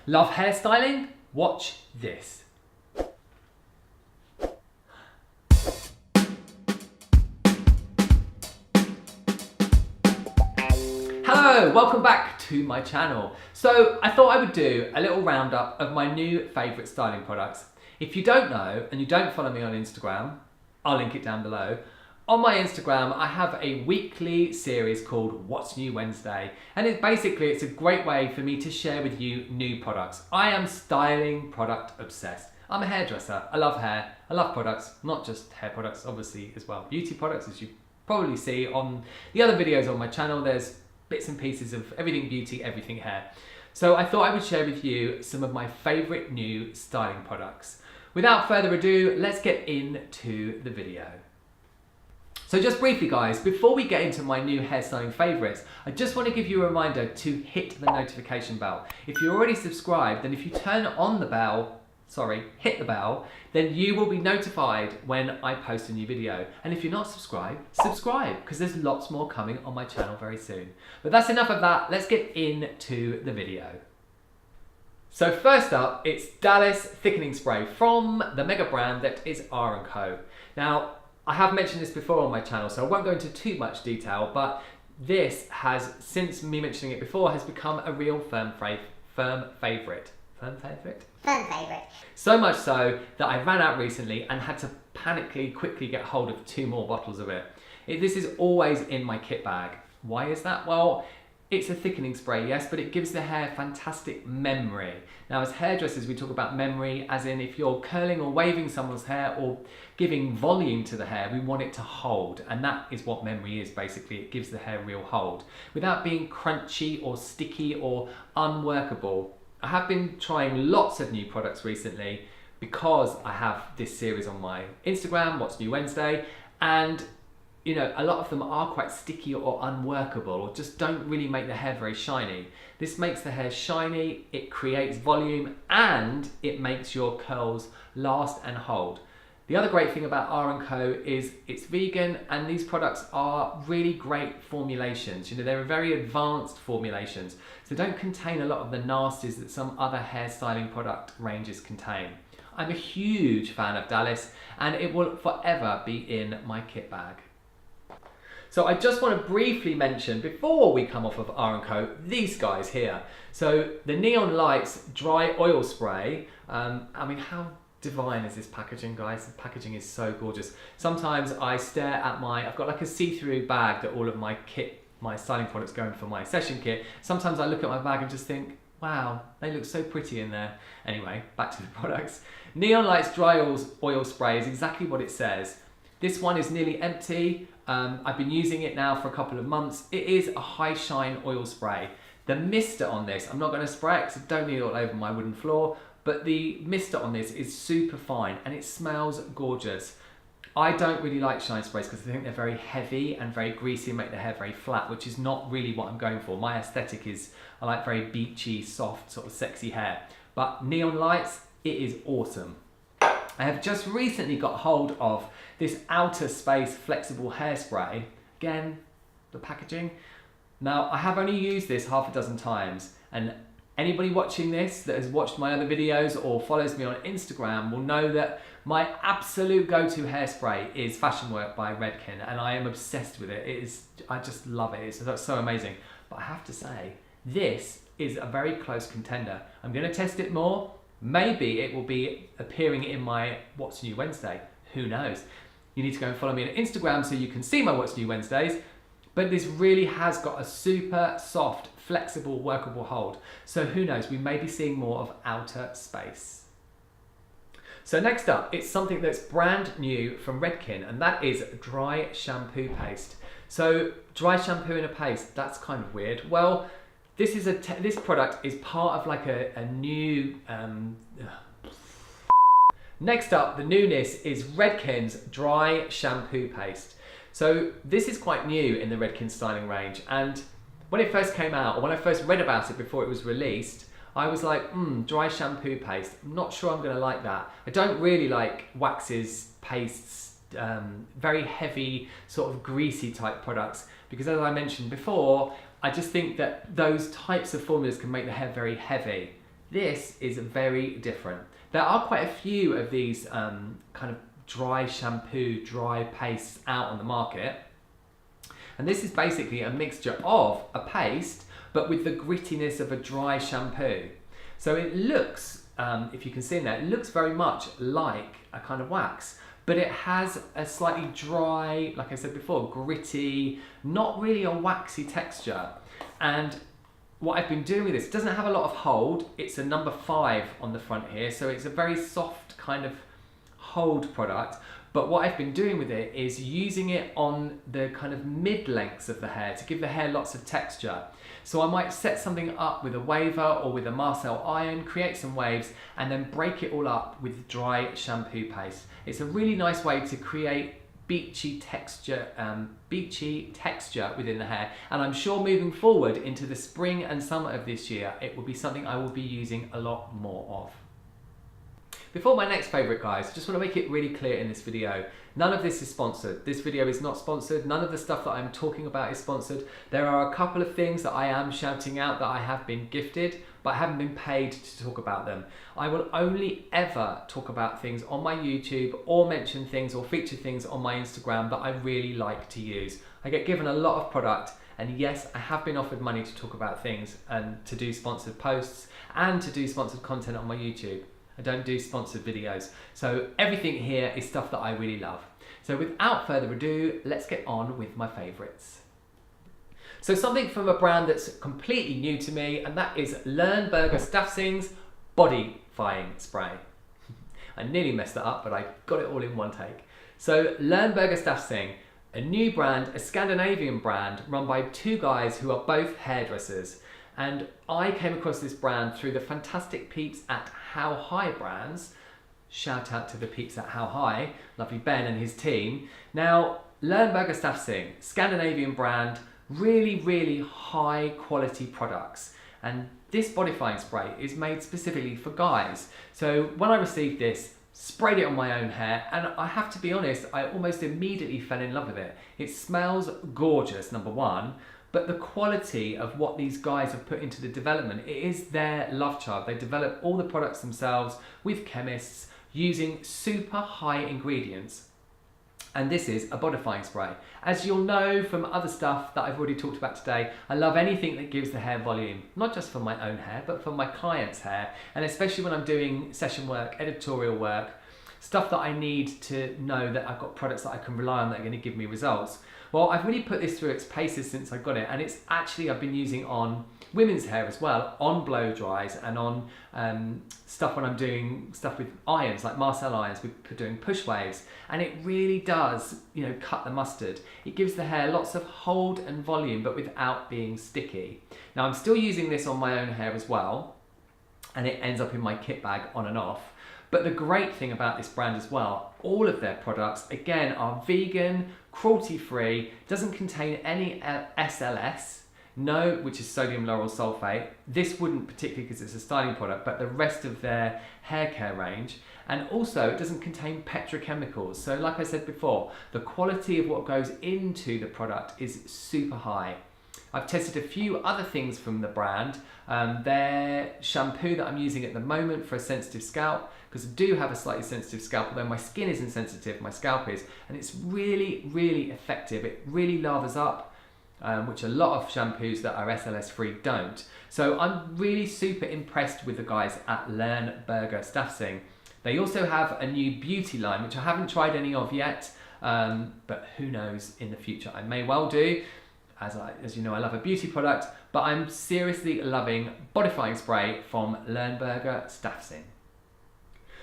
Love hairstyling? Watch this. Hello, welcome back to my channel. So I thought I would do a little roundup of my new favourite styling products. If you don't know and you don't follow me on Instagram, I'll link it down below. On my Instagram, I have a weekly series called What's New Wednesday, and it's a great way for me to share with you new products. I am styling product obsessed. I'm a hairdresser. I love hair. I love products, not just hair products, obviously as well. Beauty products, as you probably see on the other videos on my channel, there's bits and pieces of everything beauty, everything hair. So I thought I would share with you some of my favourite new styling products. Without further ado, let's get into the video. So just briefly guys, before we get into my new hairstyling favourites, I just want to give you a reminder to hit the notification bell. If you're already subscribed, then if you turn on the bell, hit the bell, then you will be notified when I post a new video. And if you're not subscribed, subscribe, because there's lots more coming on my channel very soon. But that's enough of that, let's get into the video. So first up, it's Dallas Thickening Spray from the mega brand that is R+Co. Now, I have mentioned this before on my channel, so I won't go into too much detail, but this has, since me mentioning it before, has become a real firm favourite. Firm favourite? Firm favourite. So much so that I ran out recently and had to panically quickly get hold of 2 more bottles of it. This is always in my kit bag. Why is that? Well, it's a thickening spray, yes, but it gives the hair fantastic memory. Now, as hairdressers, we talk about memory as in if you're curling or waving someone's hair or giving volume to the hair, we want it to hold. And that is what memory is, basically. It gives the hair real hold without being crunchy or sticky or unworkable. I have been trying lots of new products recently because I have this series on my Instagram, What's New Wednesday, and you know, a lot of them are quite sticky or unworkable or just don't really make the hair very shiny. This makes the hair shiny, it creates volume, and it makes your curls last and hold. The other great thing about R+Co is it's vegan, and these products are really great formulations. You know, they're very advanced formulations, so don't contain a lot of the nasties that some other hairstyling product ranges contain. I'm a huge fan of Dallas, and it will forever be in my kit bag. So I just want to briefly mention, before we come off of R+Co, these guys here. So the Neon Lights Dry Oil Spray. I mean, how divine is this packaging, guys? The packaging is so gorgeous. Sometimes I stare at I've got like a see-through bag that all of my styling products go in for my session kit. Sometimes I look at my bag and just think, wow, they look so pretty in there. Anyway, back to the products. Neon Lights Dry Oil Spray is exactly what it says. This one is nearly empty. I've been using it now for a couple of months. It is a high shine oil spray. The mister on this, I'm not going to spray it because I don't need it all over my wooden floor, but the mister on this is super fine and it smells gorgeous. I don't really like shine sprays because I think they're very heavy and very greasy and make the hair very flat, which is not really what I'm going for. My aesthetic is, I like very beachy, soft, sort of sexy hair. But Neon Lights, it is awesome. I have just recently got hold of this outer space flexible hairspray. Again, the packaging. Now, I have only used this half a dozen times, and anybody watching this that has watched my other videos or follows me on Instagram will know that my absolute go-to hairspray is Fashion Work by Redken, and I am obsessed with it. I just love it. It's so amazing. But I have to say, this is a very close contender. I'm going to test it more. Maybe it will be appearing in my What's New Wednesday. Who knows? You need to go and follow me on Instagram so you can see my What's New Wednesdays. But this really has got a super soft, flexible, workable hold. So who knows? We may be seeing more of outer space. So next up, it's something that's brand new from Redken, and that is dry shampoo paste. So dry shampoo in a paste, that's kind of weird. Well, this product is part of like a new... Next up, the newness is Redken's dry shampoo paste. So this is quite new in the Redken styling range, and when it first came out, or when I first read about it before it was released, I was like, dry shampoo paste. I'm not sure I'm going to like that. I don't really like waxes, pastes, very heavy, sort of greasy type products, because as I mentioned before, I just think that those types of formulas can make the hair very heavy. this is very different. There are quite a few of these kind of dry shampoo, dry pastes out on the market. And this is basically a mixture of a paste, but with the grittiness of a dry shampoo. So it looks, if you can see in there, it looks very much like a kind of wax, but it has a slightly dry, like I said before, gritty, not really a waxy texture. And what I've been doing with this, it doesn't have a lot of hold. It's a number 5 on the front here, so it's a very soft kind of hold product. But what I've been doing with it is using it on the kind of mid-lengths of the hair to give the hair lots of texture. So I might set something up with a waver or with a Marcel iron, create some waves, and then break it all up with dry shampoo paste. It's a really nice way to create beachy texture within the hair, and I'm sure moving forward into the spring and summer of this year it will be something I will be using a lot more of. Before my next favourite, guys, I just want to make it really clear in this video, none of this is sponsored. This video is not sponsored. None of the stuff that I'm talking about is sponsored. There are a couple of things that I am shouting out that I have been gifted, but I haven't been paid to talk about them. I will only ever talk about things on my YouTube or mention things or feature things on my Instagram that I really like to use. I get given a lot of product, and yes, I have been offered money to talk about things and to do sponsored posts and to do sponsored content on my YouTube. I don't do sponsored videos. So everything here is stuff that I really love. So without further ado, let's get on with my favourites. So something from a brand that's completely new to me, and that is Lernberger Stafsing's Bodifying Spray. I nearly messed that up, but I got it all in one take. So Lernberger Stafsing, a new brand, a Scandinavian brand run by 2 guys who are both hairdressers. And I came across this brand through the fantastic peeps at How High Brands. Shout out to the peeps at How High, lovely Ben and his team. Now, Lernberger Stafsing, Scandinavian brand, really, really high quality products. And this bodifying spray is made specifically for guys. So when I received this, sprayed it on my own hair, and I have to be honest, I almost immediately fell in love with it. It smells gorgeous, number 1. But the quality of what these guys have put into the development, it is their love child. They develop all the products themselves with chemists using super high ingredients. And this is a bodifying spray. As you'll know from other stuff that I've already talked about today, I love anything that gives the hair volume, not just for my own hair, but for my clients' hair. And especially when I'm doing session work, editorial work, stuff that I need to know that I've got products that I can rely on that are going to give me results. Well, I've really put this through its paces since I got it, and it's actually I've been using on women's hair as well, on blow dries and on stuff when I'm doing stuff with irons, like Marcel irons, we're doing push waves, and it really does, you know, cut the mustard. It gives the hair lots of hold and volume, but without being sticky. Now, I'm still using this on my own hair as well, and it ends up in my kit bag on and off. But the great thing about this brand as well, all of their products, again, are vegan, cruelty-free, doesn't contain any SLS, no, which is sodium lauryl sulfate. This wouldn't particularly because it's a styling product, but the rest of their hair care range. And also, it doesn't contain petrochemicals. So like I said before, the quality of what goes into the product is super high. I've tested a few other things from the brand. Their shampoo that I'm using at the moment for a sensitive scalp, because I do have a slightly sensitive scalp, although my skin isn't sensitive, my scalp is, and it's really, really effective. It really lathers up, which a lot of shampoos that are SLS free don't. So I'm really super impressed with the guys at Lernberger Stafsing. They also have a new beauty line, which I haven't tried any of yet, but who knows, in the future I may well do. As you know, I love a beauty product, but I'm seriously loving bodifying spray from Lernberger Stafsing.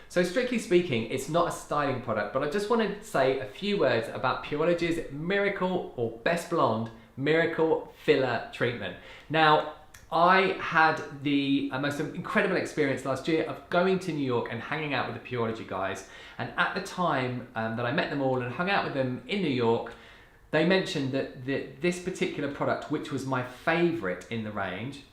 So strictly speaking, it's not a styling product, but I just want to say a few words about Pureology's Miracle or Best Blonde Miracle Filler Treatment. Now, I had the most incredible experience last year of going to New York and hanging out with the Pureology guys. And at the time that I met them all and hung out with them in New York, they mentioned that this particular product, which was my favorite in the range,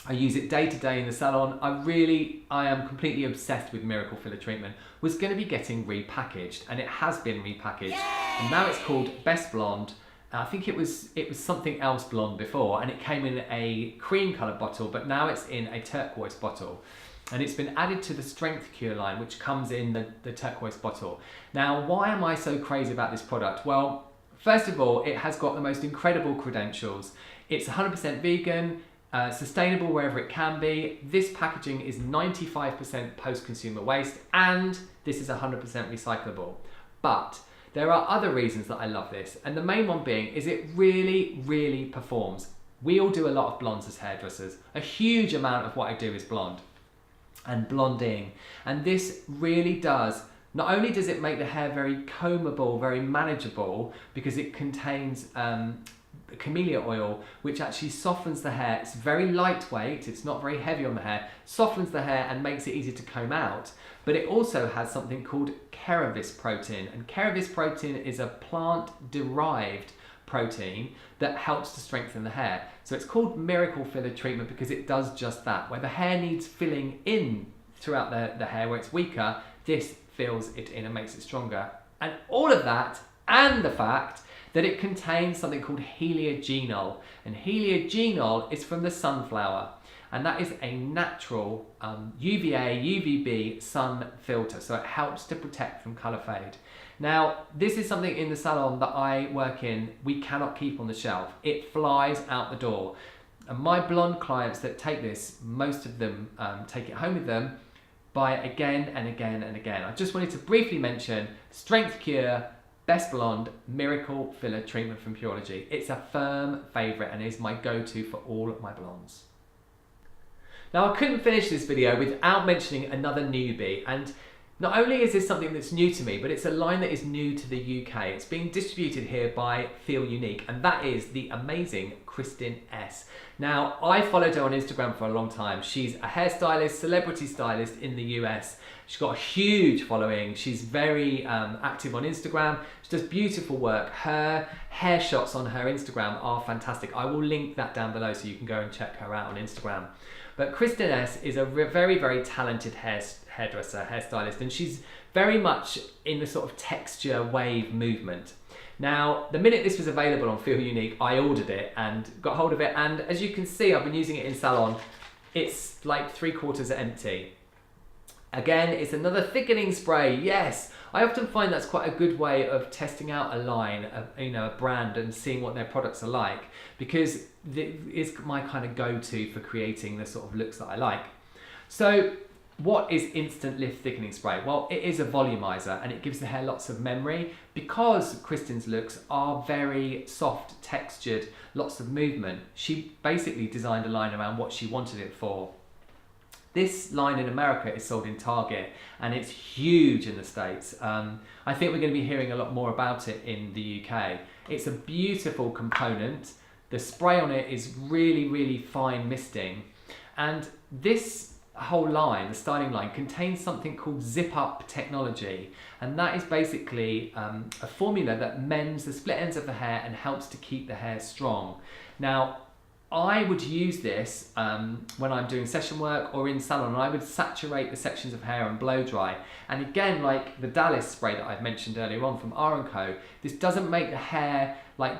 I use it day to day in the salon. I am completely obsessed with Miracle Filler Treatment, was going to be getting repackaged, and it has been repackaged. Yay! And now it's called Best Blonde I think it was something else blonde before, and it came in a cream coloured bottle, but now it's in a turquoise bottle. And it's been added to the Strength Cure line, which comes in the turquoise bottle. Now, why am I so crazy about this product? Well, first of all, it has got the most incredible credentials. It's 100% vegan, sustainable wherever it can be. This packaging is 95% post-consumer waste, and this is 100% recyclable. But there are other reasons that I love this, and the main one being is it really, really performs. We all do a lot of blondes as hairdressers. A huge amount of what I do is blonde and blonding, and this really does. Not only does it make the hair very combable, very manageable, because it contains camellia oil, which actually softens the hair. It's very lightweight, it's not very heavy on the hair, softens the hair and makes it easy to comb out. But it also has something called Keravis protein, and Keravis protein is a plant-derived protein that helps to strengthen the hair. So it's called miracle filler treatment because it does just that. Where the hair needs filling in throughout the hair where it's weaker, this fills it in and makes it stronger. And all of that, and the fact that it contains something called heliogenol. And heliogenol is from the sunflower. And that is a natural UVA, UVB sun filter. So it helps to protect from colour fade. Now, this is something in the salon that I work in, we cannot keep on the shelf. It flies out the door. And my blonde clients that take this, most of them take it home with them, buy it again and again and again. I just wanted to briefly mention Strength Cure Best Blonde Miracle Filler Treatment from Pureology. It's a firm favourite and is my go-to for all of my blondes. Now, I couldn't finish this video without mentioning another newbie, and not only is this something that's new to me, but it's a line that is new to the UK. It's being distributed here by Feel Unique, and that is the amazing Kristin Ess. Now, I followed her on Instagram for a long time. She's a hairstylist, celebrity stylist in the US. She's got a huge following. She's very active on Instagram. She does beautiful work. Her hair shots on her Instagram are fantastic. I will link that down below so you can go and check her out on Instagram. But Kristin Ess is a very, very talented hairdresser, hairstylist, and she's very much in the sort of texture wave movement. Now, the minute this was available on Feel Unique, I ordered it and got hold of it, and as you can see, I've been using it in salon. It's like 3/4 empty. Again, it's another thickening spray. Yes, I often find that's quite a good way of testing out a line, a brand, and seeing what their products are like, because it's my kind of go-to for creating the sort of looks that I like. So, what is Instant Lift Thickening Spray? Well, it is a volumizer and it gives the hair lots of memory. Because Kristin's looks are very soft, textured, lots of movement, she basically designed a line around what she wanted it for. This line in America is sold in Target and it's huge in the States. I think we're going to be hearing a lot more about it in the UK. It's a beautiful component. The spray on it is really, really fine misting. And this whole line, the styling line, contains something called zip up technology, and that is basically a formula that mends the split ends of the hair and helps to keep the hair strong. Now, I would use this when I'm doing session work or in salon, and I would saturate the sections of hair and blow dry. And again, like the Dallas spray that I've mentioned earlier on from R+Co, this doesn't make the hair like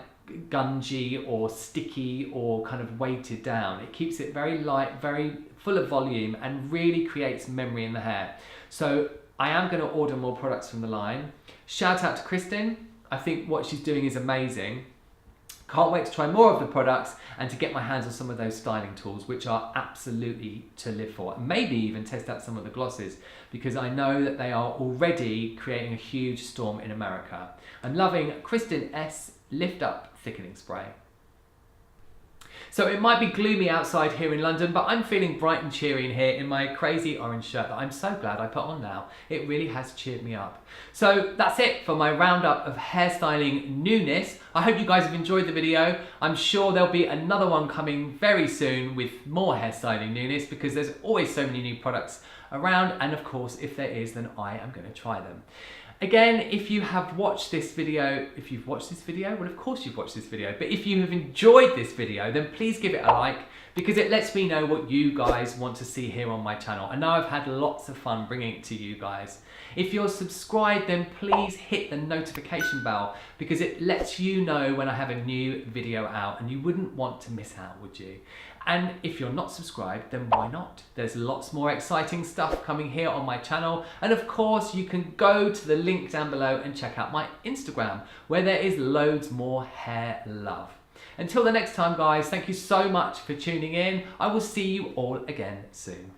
gungy or sticky or kind of weighted down. It keeps it very light, very full of volume, and really creates memory in the hair. So I am going to order more products from the line. Shout out to Kristin. I think what she's doing is amazing. Can't wait to try more of the products and to get my hands on some of those styling tools, which are absolutely to live for. And maybe even test out some of the glosses, because I know that they are already creating a huge storm in America. I'm loving Kristin Ess Lift Up Thickening Spray. So it might be gloomy outside here in London, but I'm feeling bright and cheery in here in my crazy orange shirt that I'm so glad I put on now. It really has cheered me up. So that's it for my roundup of hairstyling newness. I hope you guys have enjoyed the video. I'm sure there'll be another one coming very soon with more hairstyling newness, because there's always so many new products around, and of course if there is, then I am going to try them. Again, if you have watched this video, well, of course you've watched this video, but if you have enjoyed this video, then please give it a like, because it lets me know what you guys want to see here on my channel. I know I've had lots of fun bringing it to you guys. If you're subscribed, then please hit the notification bell, because it lets you know when I have a new video out, and you wouldn't want to miss out, would you? And if you're not subscribed, then why not? There's lots more exciting stuff coming here on my channel. And of course, you can go to the link down below and check out my Instagram, where there is loads more hair love. Until the next time, guys, thank you so much for tuning in. I will see you all again soon.